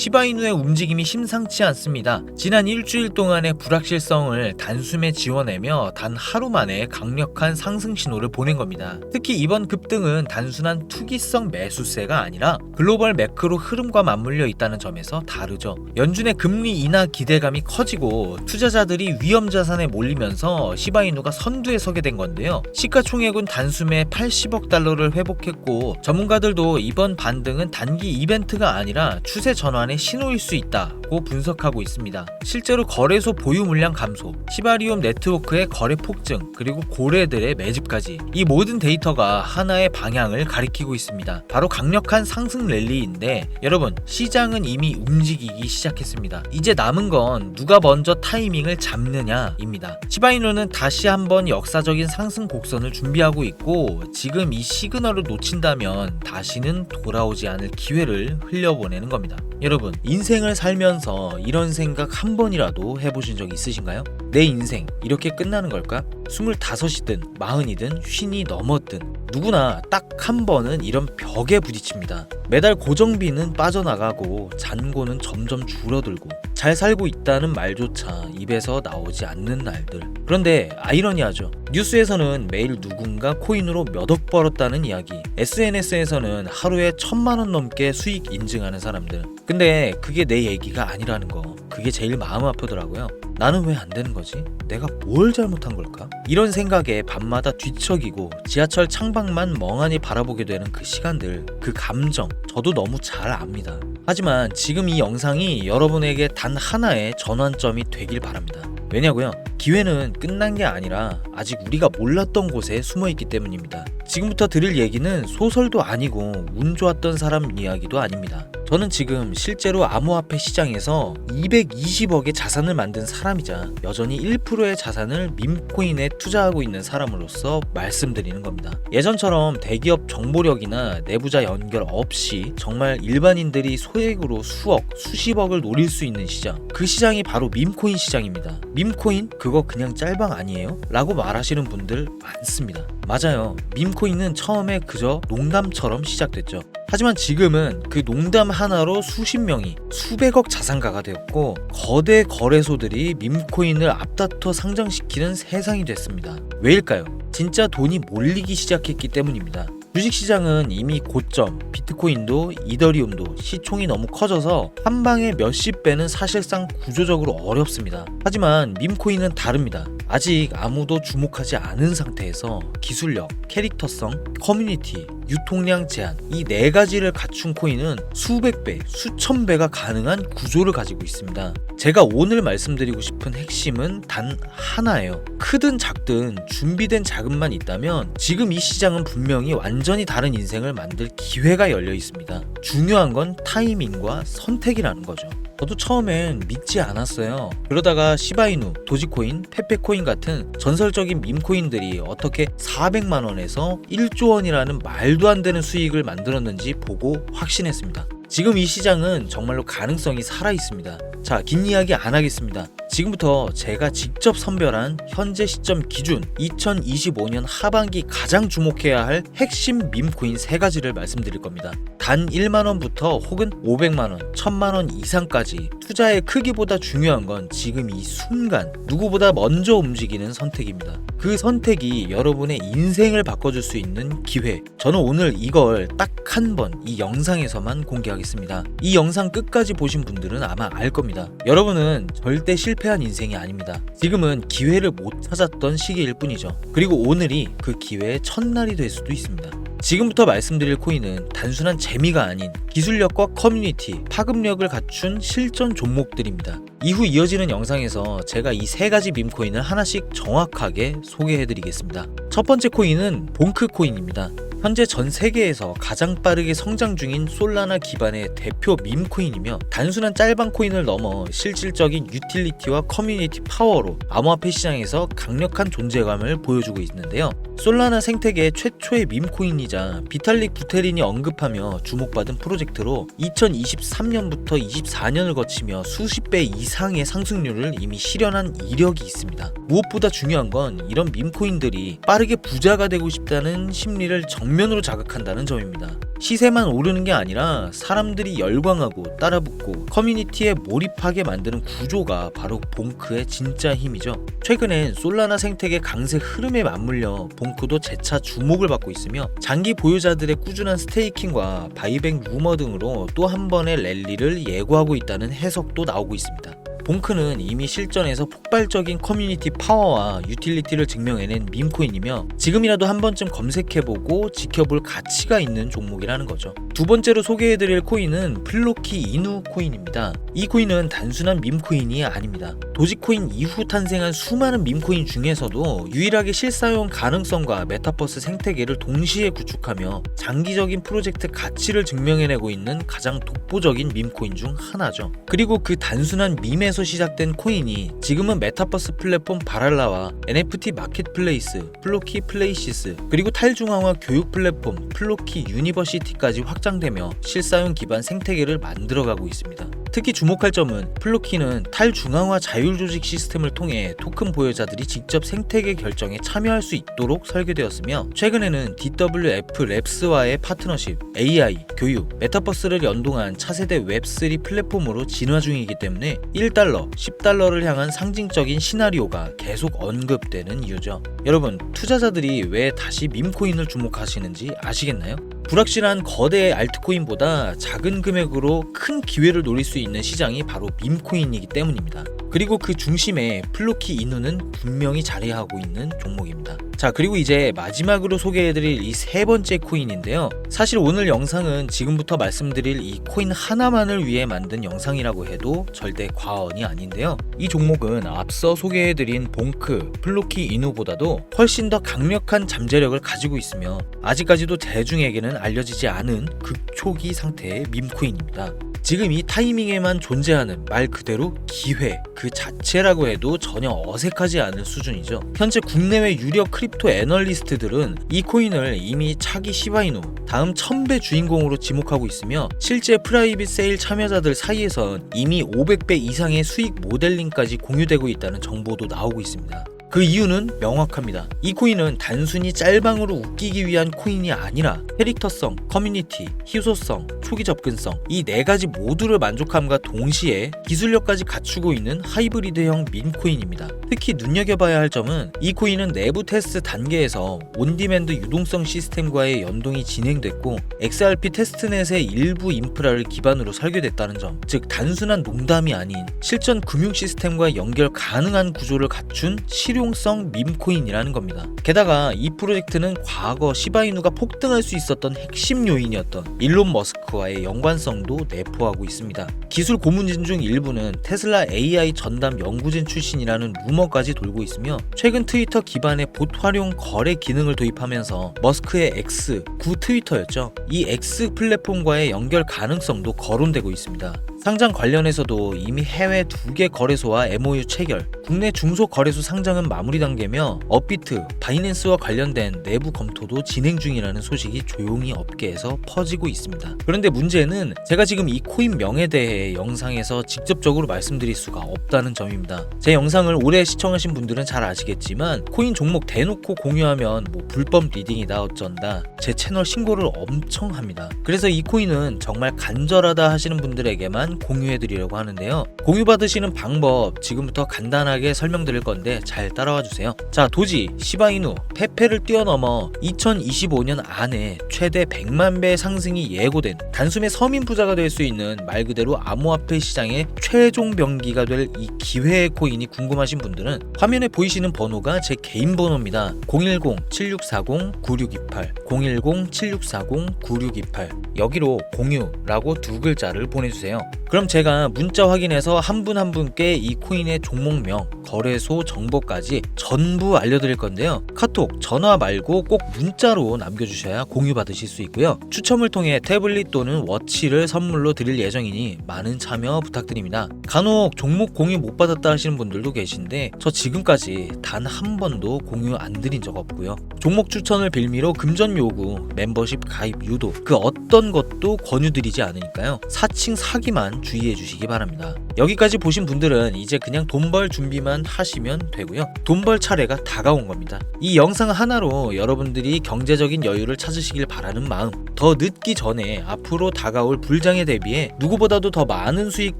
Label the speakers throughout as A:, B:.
A: 시바이누의 움직임이 심상치 않습니다. 지난 일주일 동안의 불확실성을 단숨에 지워내며 단 하루 만에 강력한 상승 신호를 보낸 겁니다. 특히 이번 급등은 단순한 투기성 매수세가 아니라 글로벌 매크로 흐름과 맞물려 있다는 점에서 다르죠. 연준의 금리 인하 기대감이 커지고 투자자들이 위험 자산에 몰리면서 시바이누가 선두에 서게 된 건데요. 시가총액은 단숨에 80억 달러를 회복했고, 전문가들도 이번 반등은 단기 이벤트가 아니라 추세 전환의 신호일 수 있다고 분석하고 있습니다. 실제로 거래소 보유 물량 감소, 시바리움 네트워크의 거래 폭증, 그리고 고래들의 매집까지 이 모든 데이터가 하나의 방향을 가리키고 있습니다. 바로 강력한 상승 랠리인데, 여러분, 시장은 이미 움직이기 시작했습니다. 이제 남은 건 누가 먼저 타이밍을 잡느냐입니다. 시바이누는 다시 한번 역사적인 상승 곡선을 준비하고 있고, 지금 이 시그널을 놓친다면 다시는 돌아오지 않을 기회를 흘려보내는 겁니다. 여러분, 인생을 살면서 이런 생각 한 번이라도 해보신 적 있으신가요? 내 인생 이렇게 끝나는 걸까? 25이든 40이든 50이 넘었든 누구나 딱 한 번은 이런 벽에 부딪힙니다. 매달 고정비는 빠져나가고 잔고는 점점 줄어들고 잘 살고 있다는 말조차 입에서 나오지 않는 날들. 그런데 아이러니하죠. 뉴스에서는 매일 누군가 코인으로 몇 억 벌었다는 이야기, SNS에서는 하루에 1000만 원 넘게 수익 인증하는 사람들. 근데 그게 내 얘기가 아니라는 거, 그게 제일 마음 아프더라고요. 나는 왜 안 되는 거지? 내가 뭘 잘못한 걸까? 이런 생각에 밤마다 뒤척이고 지하철 창밖만 멍하니 바라보게 되는 그 시간들, 그 감정, 저도 너무 잘 압니다. 하지만 지금 이 영상이 여러분에게 단 하나의 전환점이 되길 바랍니다. 왜냐고요? 기회는 끝난 게 아니라 아직 우리가 몰랐던 곳에 숨어있기 때문입니다. 지금부터 들을 얘기는 소설도 아니고 운 좋았던 사람 이야기도 아닙니다. 저는 지금 실제로 암호화폐 시장에서 220억의 자산을 만든 사람이자 여전히 1%의 자산을 밈코인에 투자하고 있는 사람으로서 말씀드리는 겁니다. 예전처럼 대기업 정보력이나 내부자 연결 없이 정말 일반인들이 소액으로 수억, 수십억을 노릴 수 있는 시장, 그 시장이 바로 밈코인 시장입니다. 밈코인? 그거 그냥 짤방 아니에요? 라고 말하시는 분들 많습니다. 맞아요. 밈코인은 처음에 그저 농담처럼 시작됐죠. 하지만 지금은 그 농담 하나로 수십 명이 수백억 자산가가 되었고, 거대 거래소들이 밈코인을 앞다퉈 상장시키는 세상이 됐습니다. 왜일까요? 진짜 돈이 몰리기 시작했기 때문입니다. 주식시장은 이미 고점, 비트코인도 이더리움도 시총이 너무 커져서 한 방에 몇십 배는 사실상 구조적으로 어렵습니다. 하지만 밈코인은 다릅니다. 아직 아무도 주목하지 않은 상태에서 기술력, 캐릭터성, 커뮤니티, 유통량 제한, 이 네 가지를 갖춘 코인은 수백 배, 수천 배가 가능한 구조를 가지고 있습니다. 제가 오늘 말씀드리고 싶은 핵심은 단 하나예요. 크든 작든 준비된 자금만 있다면 지금 이 시장은 분명히 완전히 다른 인생을 만들 기회가 열려 있습니다. 중요한 건 타이밍과 선택이라는 거죠. 저도 처음엔 믿지 않았어요. 그러다가 시바이누, 도지코인, 페페코인 같은 전설적인 밈코인들이 어떻게 400만 원에서 1조 원이라는 말도 안 되는 수익을 만들었는지 보고 확신했습니다. 지금 이 시장은 정말로 가능성이 살아있습니다. 자, 긴 이야기 안 하겠습니다. 지금부터 제가 직접 선별한 현재 시점 기준 2025년 하반기 가장 주목해야 할 핵심 밈코인 3가지를 말씀드릴 겁니다. 단 1만원부터 혹은 500만원, 1000만원 이상까지 투자의 크기보다 중요한 건 지금 이 순간 누구보다 먼저 움직이는 선택입니다. 그 선택이 여러분의 인생을 바꿔줄 수 있는 기회. 저는 오늘 이걸 딱 한 번 이 영상에서만 공개하겠습니다. 이 영상 끝까지 보신 분들은 아마 알 겁니다. 여러분은 절대 실패한 인생이 아닙니다. 지금은 기회를 못 찾았던 시기일 뿐이죠. 그리고 오늘이 그 기회의 첫날이 될 수도 있습니다. 지금부터 말씀드릴 코인은 단순한 재미가 아닌 기술력과 커뮤니티, 파급력을 갖춘 실전 종목들입니다. 이후 이어지는 영상에서 제가 이 3가지 밈코인을 하나씩 정확하게 소개해드리겠습니다. 첫 번째 코인은 봉크 코인입니다. 현재 전 세계에서 가장 빠르게 성장 중인 솔라나 기반의 대표 밈코인이며, 단순한 짤방 코인을 넘어 실질적인 유틸리티와 커뮤니티 파워로 암호화폐 시장에서 강력한 존재감을 보여주고 있는데요. 솔라나 생태계 최초의 밈코인이자 비탈릭 부테린이 언급하며 주목받은 프로젝트로 2023년부터 24년을 거치며 수십 배 이상의 상승률을 이미 실현한 이력이 있습니다. 무엇보다 중요한 건 이런 밈코인들이 빠르게 부자가 되고 싶다는 심리를 정면으로 정면으로 자극한다는 점입니다. 시세만 오르는 게 아니라 사람들이 열광하고 따라붙고 커뮤니티에 몰입하게 만드는 구조가 바로 봉크의 진짜 힘이죠. 최근엔 솔라나 생태계 강세 흐름에 맞물려 봉크도 재차 주목을 받고 있으며 장기 보유자들의 꾸준한 스테이킹과 바이백 루머 등으로 또 한 번의 랠리를 예고하고 있다는 해석도 나오고 있습니다. 봉크는 이미 실전에서 폭발적인 커뮤니티 파워와 유틸리티를 증명해낸 밈코인이며 지금이라도 한 번쯤 검색해보고 지켜볼 가치가 있는 종목이라는 거죠. 두 번째로 소개해드릴 코인은 플로키 이누 코인입니다. 이 코인은 단순한 밈코인이 아닙니다. 도지코인 이후 탄생한 수많은 밈코인 중에서도 유일하게 실사용 가능성과 메타버스 생태계를 동시에 구축하며 장기적인 프로젝트 가치를 증명해내고 있는 가장 독보적인 밈코인 중 하나죠. 그리고 그 단순한 밈에서 시작된 코인이 지금은 메타버스 플랫폼 바랄라와 NFT 마켓플레이스, 플로키 플레이시스, 그리고 탈중앙화 교육 플랫폼 플로키 유니버시티까지 확장되며 실사용 기반 생태계를 만들어가고 있습니다. 특히 주목할 점은 플로키는 탈중앙화 자율조직 시스템을 통해 토큰 보유자들이 직접 생태계 결정에 참여할 수 있도록 설계되었으며 최근에는 DWF 랩스와의 파트너십, AI, 교육, 메타버스를 연동한 차세대 웹3 플랫폼으로 진화 중이기 때문에 1달러, 10달러를 향한 상징적인 시나리오가 계속 언급되는 이유죠. 여러분, 투자자들이 왜 다시 밈코인을 주목하시는지 아시겠나요? 불확실한 거대 알트코인보다 작은 금액으로 큰 기회를 노릴 수 있는 시장이 바로 밈코인이기 때문입니다. 그리고 그 중심에 플로키 이누는 분명히 자리하고 있는 종목입니다. 자, 그리고 이제 마지막으로 소개해드릴 이 세 번째 코인인데요. 사실 오늘 영상은 지금부터 말씀드릴 이 코인 하나만을 위해 만든 영상이라고 해도 절대 과언이 아닌데요. 이 종목은 앞서 소개해드린 봉크, 플로키 이누보다도 훨씬 더 강력한 잠재력을 가지고 있으며 아직까지도 대중에게는 알려지지 않은 극초기 상태의 밈코인입니다. 지금 이 타이밍에만 존재하는 말 그대로 기회 그 자체라고 해도 전혀 어색하지 않을 수준이죠. 현재 국내외 유력 크립토 애널리스트들은 이 코인을 이미 차기 시바이누 다음 1000배 주인공으로 지목하고 있으며 실제 프라이빗 세일 참여자들 사이에선 이미 500배 이상의 수익 모델링까지 공유되고 있다는 정보도 나오고 있습니다. 그 이유는 명확합니다. 이 코인은 단순히 짤방으로 웃기기 위한 코인이 아니라 캐릭터성, 커뮤니티, 희소성, 초기 접근성 이 네 가지 모두를 만족함과 동시에 기술력까지 갖추고 있는 하이브리드형 밈코인입니다. 특히 눈여겨봐야 할 점은 이 코인은 내부 테스트 단계에서 온디맨드 유동성 시스템과의 연동이 진행됐고 XRP 테스트넷의 일부 인프라를 기반으로 설계됐다는 점, 즉 단순한 농담이 아닌 실전 금융 시스템과 연결 가능한 구조를 갖춘 실용성 밈코인이라는 겁니다. 게다가 이 프로젝트는 과거 시바이누가 폭등할 수 있었던 핵심 요인이었던 일론 머스크와의 연관성도 내포하고 있습니다. 기술 고문진 중 일부는 테슬라 AI 전담 연구진 출신이라는 루머까지 돌고 있으며 최근 트위터 기반의 봇 활용 거래 기능을 도입하면서 머스크의 X, 구 트위터였죠. 이 X 플랫폼과의 연결 가능성도 거론되고 있습니다. 상장 관련해서도 이미 해외 2개 거래소와 MOU 체결, 국내 중소거래소 상장은 마무리 단계며 업비트, 바이낸스와 관련된 내부 검토도 진행 중이라는 소식이 조용히 업계에서 퍼지고 있습니다. 그런데 문제는 제가 지금 이 코인 명에 대해 영상에서 직접적으로 말씀드릴 수가 없다는 점입니다. 제 영상을 오래 시청하신 분들은 잘 아시겠지만 코인 종목 대놓고 공유하면 불법 리딩이다 어쩐다 제 채널 신고를 엄청 합니다. 그래서 이 코인은 정말 간절하다 하시는 분들에게만 공유해드리려고 하는데요. 공유받으시는 방법 지금부터 간단하게 설명드릴 건데 잘 따라와 주세요. 자, 도지, 시바이누, 페페를 뛰어넘어 2025년 안에 최대 100만 배 상승이 예고된 단숨에 서민 부자가 될 수 있는 말 그대로 암호화폐 시장의 최종 병기가 될 이 기회의 코인이 궁금하신 분들은 화면에 보이시는 번호가 제 개인 번호입니다. 010-7640-9628 010-7640-9628 여기로 공유라고 두 글자를 보내주세요. 그럼 제가 문자 확인해서 한 분 한 분께 이 코인의 종목명, 거래소 정보까지 전부 알려드릴 건데요. 카톡, 전화 말고 꼭 문자로 남겨주셔야 공유 받으실 수 있고요. 추첨을 통해 태블릿 또는 워치를 선물로 드릴 예정이니 많은 참여 부탁드립니다. 간혹 종목 공유 못 받았다 하시는 분들도 계신데 저 지금까지 단 한 번도 공유 안 드린 적 없고요. 종목 추천을 빌미로 금전 요구, 멤버십 가입 유도 그 어떤 것도 권유드리지 않으니까요. 사칭 사기만 주의해 주시기 바랍니다. 여기까지 보신 분들은 이제 그냥 돈 벌 준비만 하시면 되고요. 돈 벌 차례가 다가온 겁니다. 이 영상 하나로 여러분들이 경제적인 여유를 찾으시길 바라는 마음, 더 늦기 전에 앞으로 다가올 불장에 대비해 누구보다도 더 많은 수익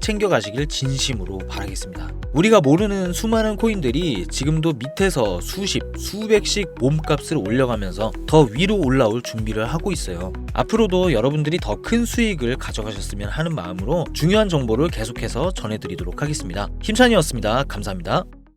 A: 챙겨가시길 진심으로 바라겠습니다. 우리가 모르는 수많은 코인들이 지금도 밑에서 수십, 수백씩 몸값을 올려가면서 더 위로 올라올 준비를 하고 있어요. 앞으로도 여러분들이 더 큰 수익을 가져가셨으면 하는 마음으로 중요한 정보를 계속해서 전해드리도록 하겠습니다. 힘찬이었습니다. 감사합니다.